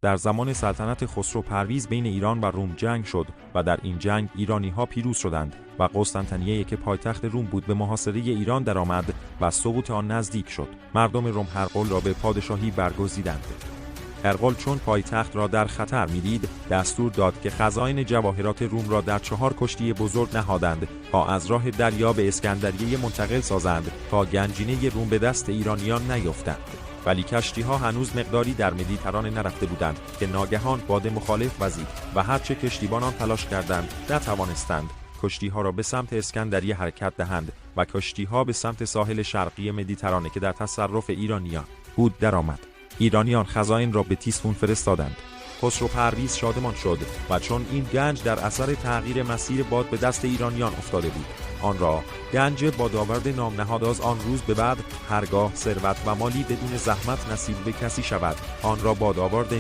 در زمان سلطنت خسرو پرویز بین ایران و روم جنگ شد و در این جنگ ایرانی‌ها پیروز شدند و قسطنطنیه که پایتخت روم بود به محاصره ایران درآمد و سقوط آن نزدیک شد. مردم روم هرقل را به پادشاهی برگزیدند. هرقل چون پایتخت را در خطر می‌دید، دستور داد که خزائن جواهرات روم را در 4 کشتی بزرگ نهادند تا از راه دریا به اسکندریه منتقل سازند تا گنجینه روم به دست ایرانیان نیفتند. ولی کشتی‌ها هنوز مقداری در مدیترانه نرفته بودند که ناگهان باد مخالف وزید و هرچه کشتیبانان تلاش کردند نتوانستند کشتی‌ها را به سمت اسکندریه حرکت دهند و کشتی‌ها به سمت ساحل شرقی مدیترانه که در تصرف ایرانیان بود درآمد. ایرانیان خزائن را به تیسفون فرستادند. خسرو پرویز شادمان شد و چون این گنج در اثر تغییر مسیر باد به دست ایرانیان افتاده بود، آن را گنج بادآورد نام نهاد. از آن روز به بعد هرگاه ثروت و مالی بدون زحمت نصیب به کسی شود، آن را بادآورد